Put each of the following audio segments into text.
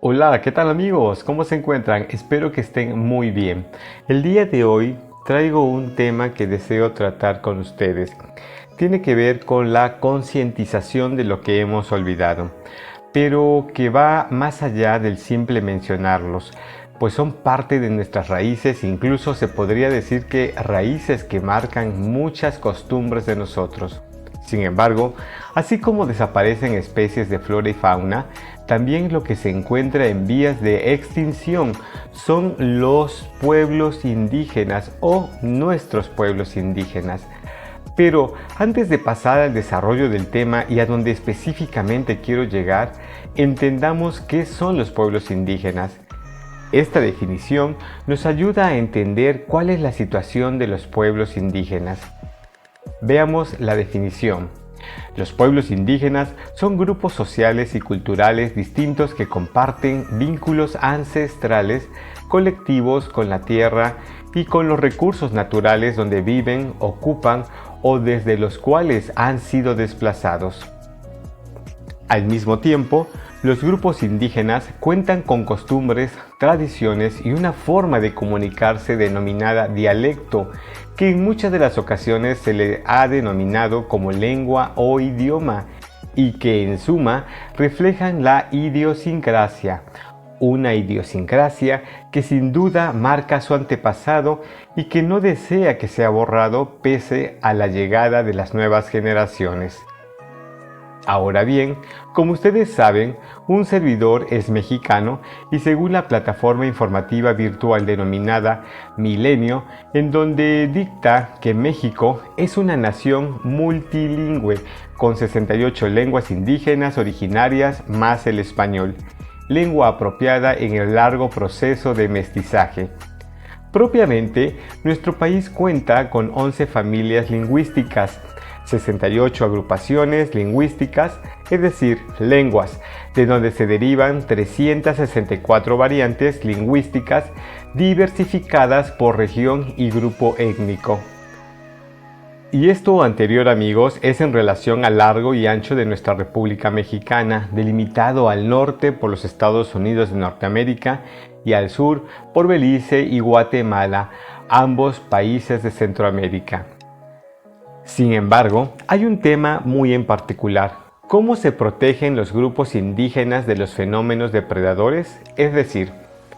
Hola, ¿qué tal amigos? ¿Cómo se encuentran? Espero que estén muy bien. El día de hoy traigo un tema que deseo tratar con ustedes. Tiene que ver con la concientización de lo que hemos olvidado, pero que va más allá del simple mencionarlos, pues son parte de nuestras raíces, incluso se podría decir que raíces que marcan muchas costumbres de nosotros. Sin embargo, así como desaparecen especies de flora y fauna, también lo que se encuentra en vías de extinción son los pueblos indígenas o nuestros pueblos indígenas. Pero antes de pasar al desarrollo del tema y a donde específicamente quiero llegar, entendamos qué son los pueblos indígenas. Esta definición nos ayuda a entender cuál es la situación de los pueblos indígenas. Veamos la definición. Los pueblos indígenas son grupos sociales y culturales distintos que comparten vínculos ancestrales, colectivos con la tierra y con los recursos naturales donde viven, ocupan o desde los cuales han sido desplazados. Al mismo tiempo, los grupos indígenas cuentan con costumbres, tradiciones y una forma de comunicarse denominada dialecto, que en muchas de las ocasiones se le ha denominado como lengua o idioma, y que en suma reflejan la idiosincrasia, una idiosincrasia que sin duda marca su antepasado y que no desea que sea borrado pese a la llegada de las nuevas generaciones. Ahora bien, como ustedes saben, un servidor es mexicano y según la plataforma informativa virtual denominada Milenio, en donde dicta que México es una nación multilingüe con 68 lenguas indígenas originarias más el español, lengua apropiada en el largo proceso de mestizaje. Propiamente, nuestro país cuenta con 11 familias lingüísticas, 68 agrupaciones lingüísticas, es decir, lenguas, de donde se derivan 364 variantes lingüísticas diversificadas por región y grupo étnico. Y esto anterior, amigos, es en relación al largo y ancho de nuestra República Mexicana, delimitado al norte por los Estados Unidos de Norteamérica y al sur por Belice y Guatemala, ambos países de Centroamérica. Sin embargo, hay un tema muy en particular: ¿cómo se protegen los grupos indígenas de los fenómenos depredadores? Es decir,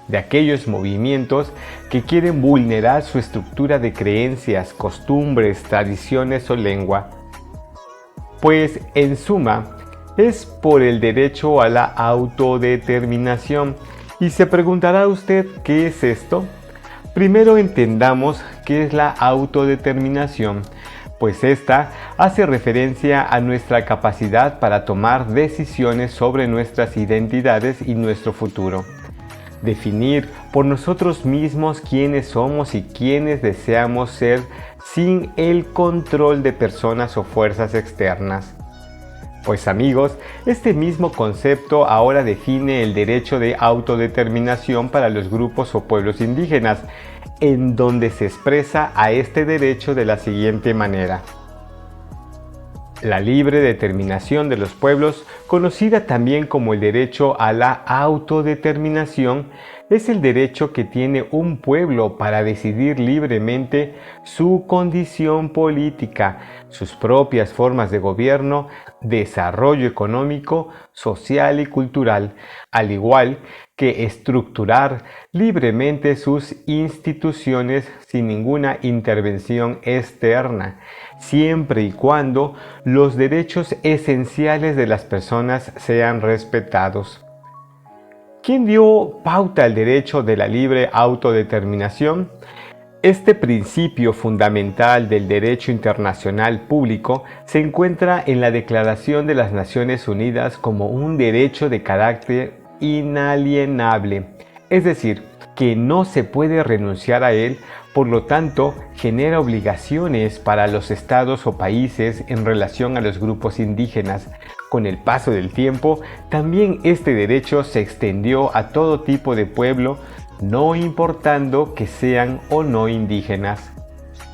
de aquellos movimientos que quieren vulnerar su estructura de creencias, costumbres, tradiciones o lengua. Pues, en suma, es por el derecho a la autodeterminación. Y se preguntará usted, ¿qué es esto? Primero entendamos qué es la autodeterminación, pues esta hace referencia a nuestra capacidad para tomar decisiones sobre nuestras identidades y nuestro futuro. Definir por nosotros mismos quiénes somos y quiénes deseamos ser sin el control de personas o fuerzas externas. Pues amigos, este mismo concepto ahora define el derecho de autodeterminación para los grupos o pueblos indígenas, en donde se expresa a este derecho de la siguiente manera. La libre determinación de los pueblos, conocida también como el derecho a la autodeterminación, es el derecho que tiene un pueblo para decidir libremente su condición política, sus propias formas de gobierno, desarrollo económico, social y cultural, al igual que estructurar libremente sus instituciones sin ninguna intervención externa, siempre y cuando los derechos esenciales de las personas sean respetados. ¿Quién dio pauta al derecho de la libre autodeterminación? Este principio fundamental del derecho internacional público se encuentra en la Declaración de las Naciones Unidas como un derecho de carácter inalienable, es decir, que no se puede renunciar a él, por lo tanto, genera obligaciones para los estados o países en relación a los grupos indígenas. Con el paso del tiempo, también este derecho se extendió a todo tipo de pueblo, no importando que sean o no indígenas.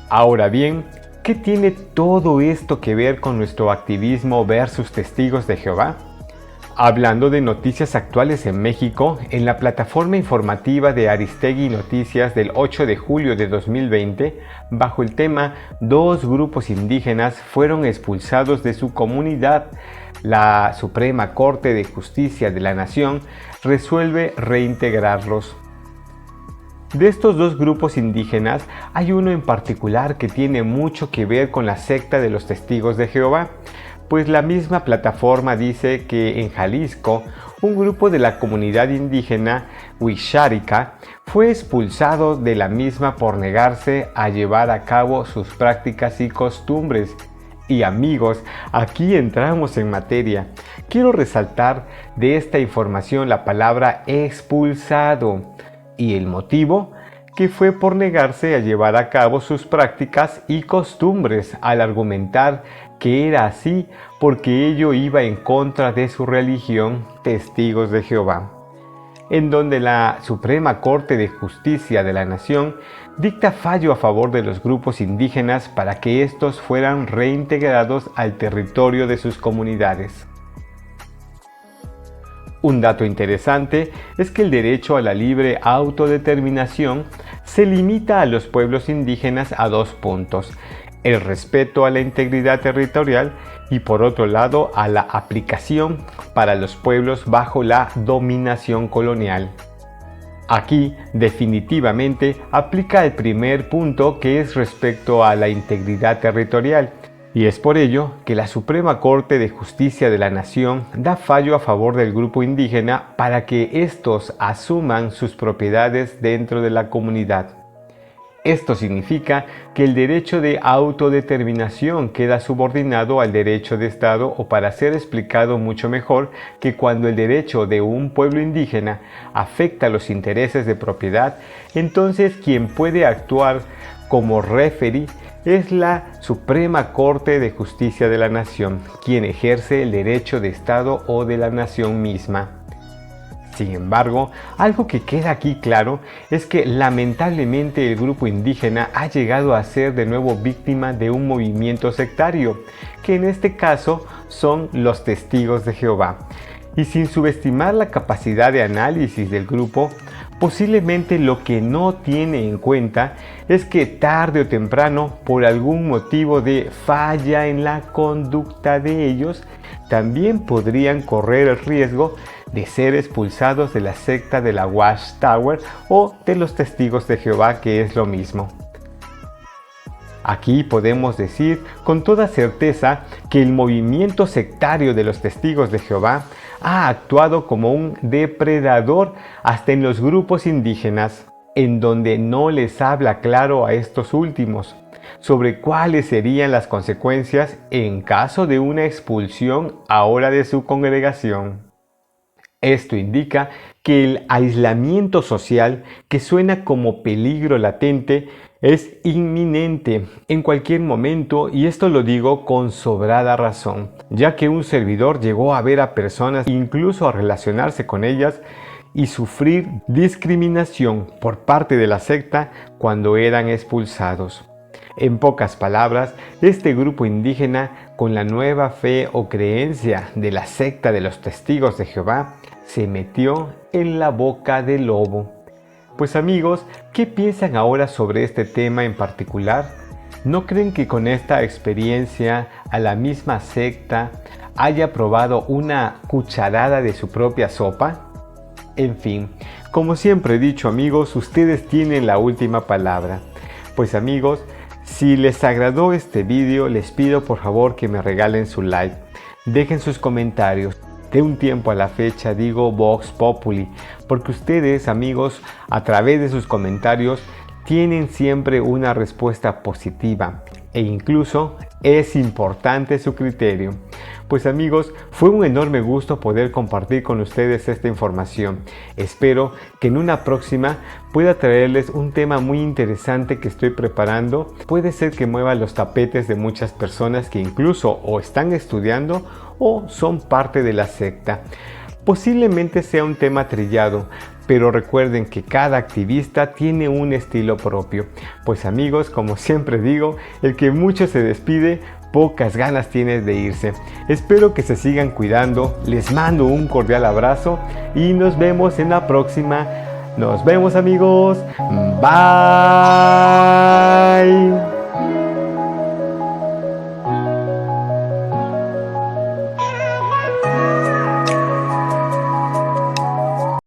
Ahora bien, ¿qué tiene todo esto que ver con nuestro activismo versus Testigos de Jehová? Hablando de noticias actuales en México, en la plataforma informativa de Aristegui Noticias del 8 de julio de 2020, bajo el tema "Dos grupos indígenas fueron expulsados de su comunidad", la Suprema Corte de Justicia de la Nación resuelve reintegrarlos. De estos dos grupos indígenas, hay uno en particular que tiene mucho que ver con la secta de los Testigos de Jehová, pues la misma plataforma dice que en Jalisco, un grupo de la comunidad indígena Wixárika fue expulsado de la misma por negarse a llevar a cabo sus prácticas y costumbres. Y amigos, aquí entramos en materia. Quiero resaltar de esta información la palabra expulsado y el motivo, que fue por negarse a llevar a cabo sus prácticas y costumbres, al argumentar que era así porque ello iba en contra de su religión, Testigos de Jehová, en donde la Suprema Corte de Justicia de la Nación dicta fallo a favor de los grupos indígenas para que estos fueran reintegrados al territorio de sus comunidades. Un dato interesante es que el derecho a la libre autodeterminación se limita a los pueblos indígenas a 2 puntos: el respeto a la integridad territorial y, por otro lado, a la aplicación para los pueblos bajo la dominación colonial. Aquí definitivamente aplica el primer punto, que es respecto a la integridad territorial, y es por ello que la Suprema Corte de Justicia de la Nación da fallo a favor del grupo indígena para que estos asuman sus propiedades dentro de la comunidad. Esto significa que el derecho de autodeterminación queda subordinado al derecho de Estado, o, para ser explicado mucho mejor, que cuando el derecho de un pueblo indígena afecta los intereses de propiedad, entonces quien puede actuar como referee es la Suprema Corte de Justicia de la Nación, quien ejerce el derecho de Estado o de la nación misma. Sin embargo, algo que queda aquí claro es que lamentablemente el grupo indígena ha llegado a ser de nuevo víctima de un movimiento sectario, que en este caso son los Testigos de Jehová. Y sin subestimar la capacidad de análisis del grupo, posiblemente lo que no tiene en cuenta es que tarde o temprano, por algún motivo de falla en la conducta de ellos, también podrían correr el riesgo de ser expulsados de la secta de la Watchtower o de los Testigos de Jehová, que es lo mismo. Aquí podemos decir con toda certeza que el movimiento sectario de los Testigos de Jehová ha actuado como un depredador hasta en los grupos indígenas, en donde no les habla claro a estos últimos sobre cuáles serían las consecuencias en caso de una expulsión ahora de su congregación. Esto indica que el aislamiento social, que suena como peligro latente, es inminente en cualquier momento, y esto lo digo con sobrada razón, ya que un servidor llegó a ver a personas, incluso a relacionarse con ellas, y sufrir discriminación por parte de la secta cuando eran expulsados. En pocas palabras, este grupo indígena, con la nueva fe o creencia de la secta de los Testigos de Jehová, se metió en la boca del lobo. Pues amigos, ¿qué piensan ahora sobre este tema en particular? ¿No creen que con esta experiencia a la misma secta haya probado una cucharada de su propia sopa? En fin, como siempre he dicho amigos, ustedes tienen la última palabra. Pues amigos, si les agradó este vídeo, les pido por favor que me regalen su like, dejen sus comentarios. De un tiempo a la fecha digo Vox Populi, porque ustedes amigos, a través de sus comentarios, tienen siempre una respuesta positiva, e incluso es importante su criterio. Pues amigos, fue un enorme gusto poder compartir con ustedes esta información. Espero que en una próxima pueda traerles un tema muy interesante que estoy preparando. Puede ser que mueva los tapetes de muchas personas que incluso o están estudiando o son parte de la secta. Posiblemente sea un tema trillado, pero recuerden que cada activista tiene un estilo propio. Pues amigos, como siempre digo, el que mucho se despide, pocas ganas tienes de irse. Espero que se sigan cuidando, les mando un cordial abrazo y nos vemos en la próxima. Nos vemos amigos, bye.